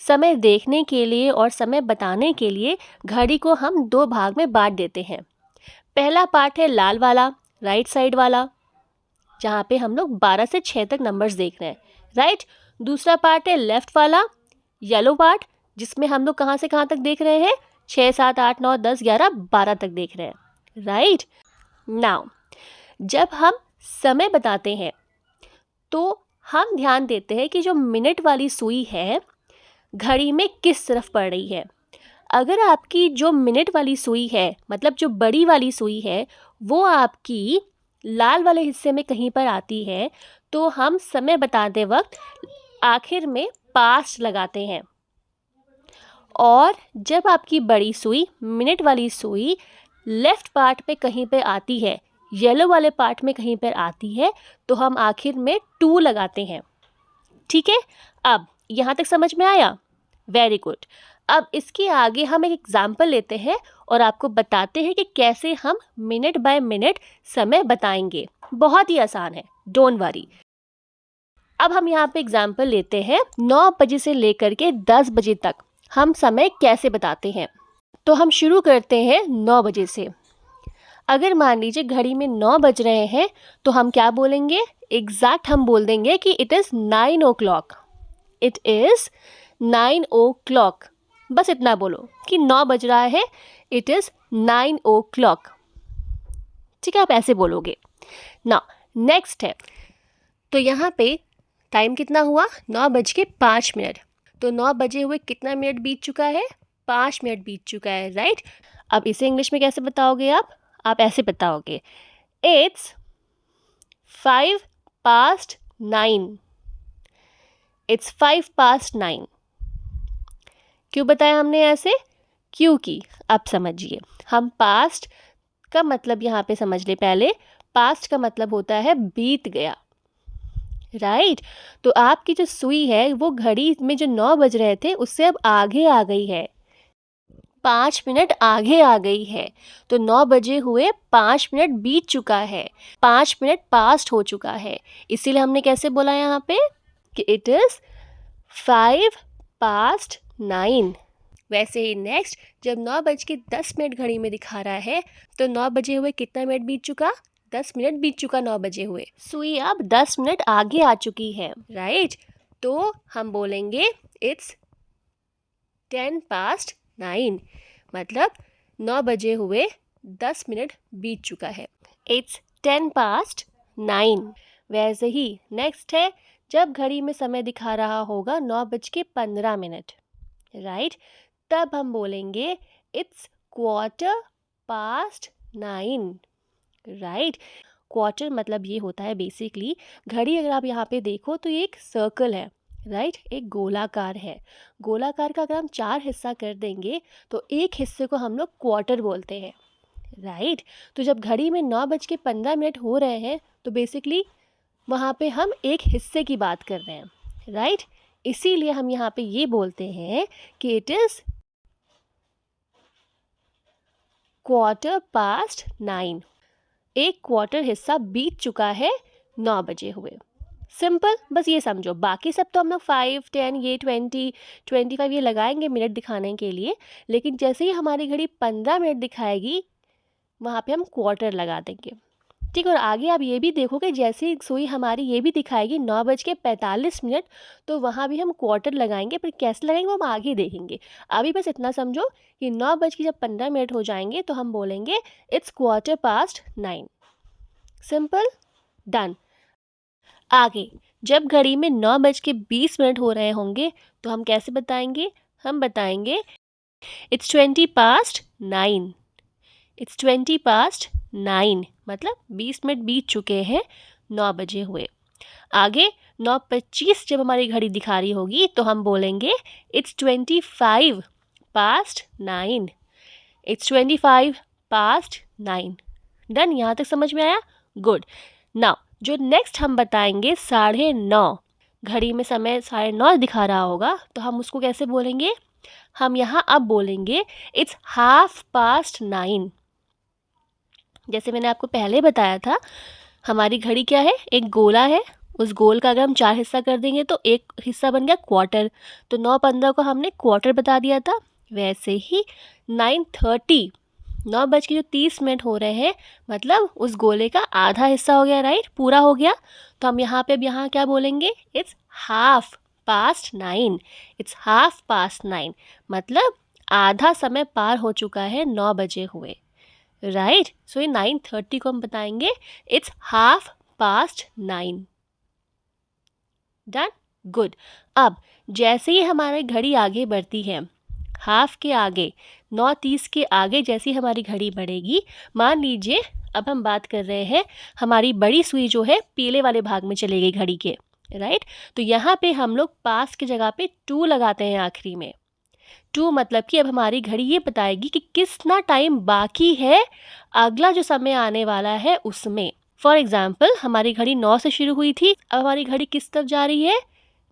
समय देखने के लिए और समय बताने के लिए घड़ी को हम दो भाग में बांट देते हैं। पहला पार्ट है लाल वाला, राइट साइड वाला, जहाँ पे हम लोग 12 से 6 तक नंबर्स देख रहे हैं, राइट। दूसरा पार्ट है लेफ्ट वाला, येलो पार्ट, जिसमें हम लोग कहाँ से कहाँ तक देख रहे हैं, 6, 7, 8, 9, 10, 11, 12 तक देख रहे हैं, राइट। नाउ जब हम समय बताते हैं तो हम ध्यान देते हैं कि जो मिनट वाली सुई है घड़ी में किस तरफ पड़ रही है। अगर आपकी जो मिनट वाली सुई है, मतलब जो बड़ी वाली सुई है, वो आपकी लाल वाले हिस्से में कहीं पर आती है, तो हम समय बताते वक्त आखिर में पास्ट लगाते हैं। और जब आपकी बड़ी सुई, मिनट वाली सुई, लेफ्ट पार्ट पे कहीं पे आती है, येलो वाले पार्ट में कहीं पर आती है, तो हम आखिर में 2 लगाते हैं। ठीक है, अब यहाँ तक समझ में आया? Very good. अब इसके आगे हम एक एग्जाम्पल लेते हैं और आपको बताते हैं कि कैसे हम मिनट बाय मिनट समय बताएंगे। बहुत ही आसान है, डोंट वरी। अब हम यहाँ पे एग्जाम्पल लेते हैं 9 बजे से लेकर के 10 बजे तक हम समय कैसे बताते हैं। तो हम शुरू करते हैं 9 बजे से। अगर मान लीजिए घड़ी में 9 बज रहे हैं तो हम क्या बोलेंगे, एग्जैक्ट हम बोल देंगे कि it is 9 o'clock। It is 9 o'clock। बस इतना बोलो कि 9 बज रहा है, इट इज़ 9 o'clock। ठीक है, आप ऐसे बोलोगे ना। नेक्स्ट है, तो यहाँ पे टाइम कितना हुआ, 9:05। तो 9 बजे हुए कितना मिनट बीत चुका है, 5 मिनट बीत चुका है, राइट। अब इसे इंग्लिश में कैसे बताओगे आप ऐसे बताओगे, इट्स 5 past 9। It's 5 past 9। क्यों बताया हमने ऐसे, क्योंकि अब समझिए, हम पास्ट का मतलब यहाँ पे समझ ले पहले। पास्ट का मतलब होता है बीत गया, राइट। तो आपकी जो सुई है वो घड़ी में जो 9 बज रहे थे उससे अब आगे आ गई है, 5 मिनट आगे आ गई है। तो 9 बजे हुए 5 मिनट बीत चुका है, 5 मिनट पास्ट हो चुका है। इसीलिए हमने कैसे बोला यहाँ पे कि इट इज़ 5 past 9। वैसे ही नेक्स्ट, जब 9:10 घड़ी में दिखा रहा है तो 9 बजे हुए कितना मिनट बीत चुका, 10 मिनट बीत चुका 9 बजे हुए। सुई अब 10 मिनट आगे आ चुकी है, राइट। तो हम बोलेंगे इट्स 10 past 9, मतलब 9 बजे हुए 10 मिनट बीत चुका है, इट्स 10 past 9। वैसे ही नेक्स्ट है, जब घड़ी में समय दिखा रहा होगा 9:15, राइट, तब हम बोलेंगे इट्स 1/4 past 9, राइट। क्वार्टर मतलब ये होता है बेसिकली, घड़ी अगर आप यहाँ पे देखो तो ये एक सर्कल है, राइट, एक गोलाकार है। गोलाकार का अगर हम 4 हिस्सा कर देंगे तो एक हिस्से को हम लोग क्वार्टर बोलते हैं, राइट। तो जब घड़ी में 9:15 हो रहे हैं तो बेसिकली वहाँ पे हम एक हिस्से की बात कर रहे हैं, राइट। इसीलिए हम यहाँ पे ये बोलते हैं कि इट इज़ 1/4 past 9। एक क्वार्टर हिस्सा बीत चुका है 9 बजे हुए। सिंपल, बस ये समझो। बाकी सब तो हम लोग 5, 10, ये 20, 25 ये लगाएंगे मिनट दिखाने के लिए, लेकिन जैसे ही हमारी घड़ी 15 मिनट दिखाएगी वहाँ पे हम क्वार्टर लगा देंगे, ठीक। और आगे आप ये भी देखोगे, जैसे ही सुई हमारी ये भी दिखाएगी 9:45, तो वहाँ भी हम क्वार्टर लगाएंगे, पर कैसे लगाएंगे वो हम आगे देखेंगे। अभी बस इतना समझो कि 9:15 हो जाएंगे तो हम बोलेंगे इट्स 1/4 past 9। Simple, done. आगे जब घड़ी में 9:20 हो रहे होंगे तो हम कैसे बताएंगे, हम बताएंगे इट्स 20 past 9। इट्स 20 past 9, मतलब 20 मिनट बीत चुके हैं 9 बजे हुए। आगे 9:25 जब हमारी घड़ी दिखा रही होगी तो हम बोलेंगे it's 25 past 9। It's 25 past 9। Done, यहाँ तक समझ में आया, गुड। नाउ जो नेक्स्ट हम बताएंगे 9:30, घड़ी में समय 9:30 दिखा रहा होगा तो हम उसको कैसे बोलेंगे, हम यहाँ अब बोलेंगे इट्स 1/2 past 9। जैसे मैंने आपको पहले बताया था, हमारी घड़ी क्या है, एक गोला है, उस गोल का अगर हम 4 हिस्सा कर देंगे तो एक हिस्सा बन गया क्वार्टर, तो 9:15 को हमने क्वार्टर बता दिया था। वैसे ही 9:30, 9:30 हो रहे हैं, मतलब उस गोले का आधा हिस्सा हो गया, राइट, पूरा हो गया। तो हम यहाँ पे अब यहाँ क्या बोलेंगे, इट्स 9:30, इट्स 9:30, मतलब आधा समय पार हो चुका है, 9 बजे हुए, राइट। सो ये 9:30 को हम बताएंगे इट्स 9:30। Done, good. अब जैसे ही हमारी घड़ी आगे बढ़ती है, हाफ के आगे, 9:30 के आगे जैसी हमारी घड़ी बढ़ेगी, मान लीजिए अब हम बात कर रहे हैं हमारी बड़ी सुई जो है पीले वाले भाग में चली गई घड़ी के, राइट। तो यहाँ पे हम लोग पास की जगह पे 2 लगाते हैं आखिरी में। 2 मतलब कि अब हमारी घड़ी ये बताएगी कि कितना टाइम बाकी है अगला जो समय आने वाला है उसमें। फॉर एग्जाम्पल हमारी घड़ी 9 से शुरू हुई थी, अब हमारी घड़ी किस तरफ जा रही है,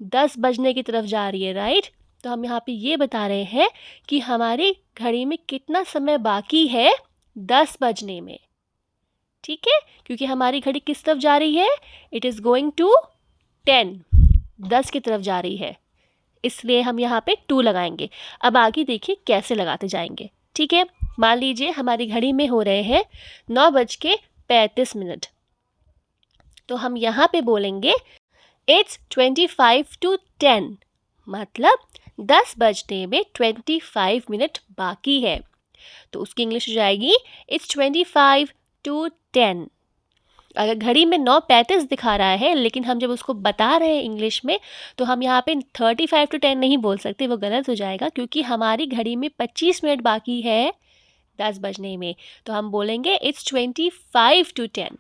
10 बजने की तरफ जा रही है, राइट। तो हम यहाँ पे ये बता रहे हैं कि हमारी घड़ी में कितना समय बाकी है 10 बजने में, ठीक है, क्योंकि हमारी घड़ी किस तरफ जा रही है, इट इज़ गोइंग टू 10, 10 की तरफ जा रही है, इसलिए हम यहाँ पे 2 लगाएंगे। अब आगे देखिए कैसे लगाते जाएंगे, ठीक है। मान लीजिए हमारी घड़ी में हो रहे हैं 9:35, तो हम यहाँ पे बोलेंगे इट्स 25 to 10, मतलब 10 बजने में 25 मिनट बाकी है। तो उसकी इंग्लिश हो जाएगी इट्स 25 to 10। अगर घड़ी में 9:35 दिखा रहा है, लेकिन हम जब उसको बता रहे हैं इंग्लिश में, तो हम यहाँ पे 35 to 10 नहीं बोल सकते, वो गलत हो जाएगा, क्योंकि हमारी घड़ी में 25 मिनट बाकी है 10 बजने में। तो हम बोलेंगे इट्स 25 to 10।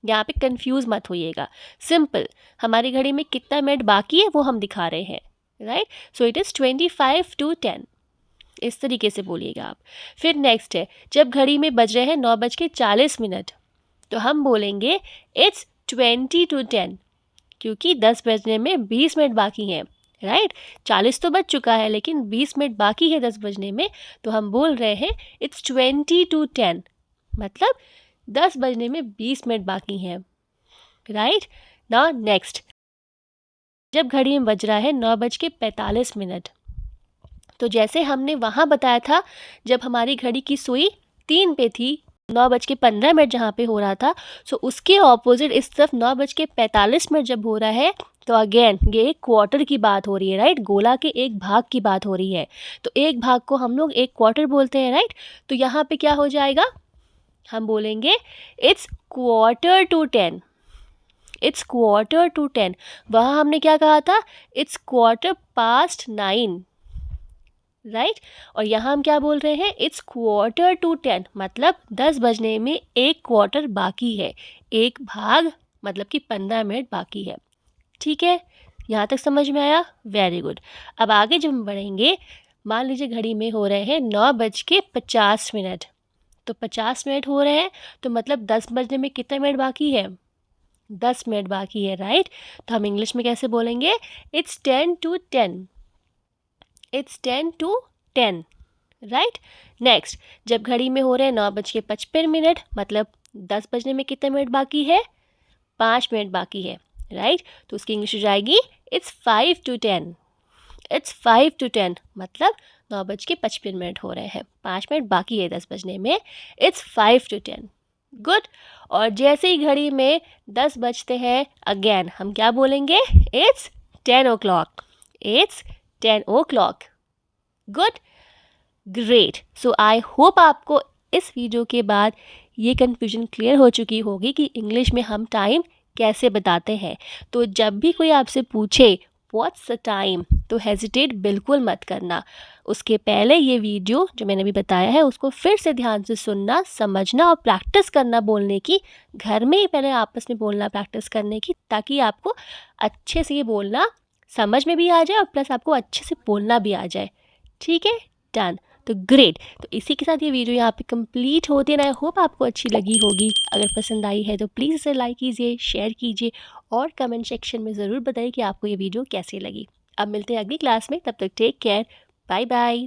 यहाँ पे कंफ्यूज मत होइएगा, सिंपल, हमारी घड़ी में कितना मिनट बाकी है वो हम दिखा रहे हैं, right. So it is 25 to 10, इस तरीके से बोलिएगा आप। फिर नेक्स्ट है, जब घड़ी में बज रहे हैं 9:40, तो हम बोलेंगे इट्स 20 to 10, क्योंकि 10 बजने में 20 मिनट बाकी हैं, राइट। 40 तो बज चुका है, लेकिन 20 मिनट बाकी है 10 बजने में, तो हम बोल रहे हैं इट्स 20 to 10, मतलब 10 बजने में 20 मिनट बाकी हैं, राइट। नाउ नेक्स्ट, जब घड़ी में बज रहा है 9:45, तो जैसे हमने वहाँ बताया था जब हमारी घड़ी की सुई 3 पे थी, 9:15 जहाँ पे हो रहा था, सो उसके ऑपोजिट इस तरफ 9:45 जब हो रहा है, तो अगेन ये एक क्वार्टर की बात हो रही है, राइट, गोला के एक भाग की बात हो रही है। तो एक भाग को हम लोग एक क्वार्टर बोलते हैं, राइट। तो यहाँ पे क्या हो जाएगा, हम बोलेंगे it's quarter to 10, it's quarter to 10। वहाँ हमने क्या कहा था, इट्स 9:15, राइट। और यहाँ हम क्या बोल रहे हैं, इट्स क्वार्टर टू 10, मतलब 10 बजने में एक क्वार्टर बाकी है, एक भाग, मतलब कि 15 मिनट बाकी है, ठीक है। यहाँ तक समझ में आया, वेरी गुड। अब आगे जब हम बढ़ेंगे, मान लीजिए घड़ी में हो रहे हैं 9:50, तो 50 मिनट हो रहे हैं, तो मतलब 10 बजने में कितने मिनट बाकी है, 10 मिनट बाकी है, राइट। तो हम इंग्लिश में कैसे बोलेंगे, it's 10 to 10, it's 10 to 10, right. Next, जब घड़ी में हो रहे हैं 9:55, मतलब 10 बजने में कितने मिनट बाकी है, 5 मिनट बाकी है, राइट। तो उसकी इंग्लिश हो जाएगी इट्स 5 to 10, इट्स 5 to 10, मतलब 9:55 हो रहे हैं, 5 मिनट बाकी है 10 बजने में, इट्स 5 to 10, गुड। और जैसे ही घड़ी में 10 बजते हैं, अगेन हम क्या बोलेंगे, it's 10 o'clock, it's 10 o'clock, good, great. So I hope आपको इस वीडियो के बाद ये कन्फ्यूजन क्लियर हो चुकी होगी कि इंग्लिश में हम टाइम कैसे बताते हैं। तो जब भी कोई आपसे पूछे व्हाट्स द टाइम, तो हेजिटेट बिल्कुल मत करना, उसके पहले ये वीडियो जो मैंने अभी बताया है उसको फिर से ध्यान से सुनना, समझना और प्रैक्टिस करना बोलने की, घर में ही पहले आपस में बोलना प्रैक्टिस करने की, ताकि आपको अच्छे से ये बोलना समझ में भी आ जाए और प्लस आपको अच्छे से बोलना भी आ जाए, ठीक है, डन। तो ग्रेट, तो इसी के साथ ये वीडियो यहाँ पे कंप्लीट होती है। आई होप आपको अच्छी लगी होगी, अगर पसंद आई है तो प्लीज़ इसे लाइक कीजिए, शेयर कीजिए और कमेंट सेक्शन में ज़रूर बताइए कि आपको ये वीडियो कैसी लगी। अब मिलते हैं अगली क्लास में, तब तक टेक केयर, बाय बाय।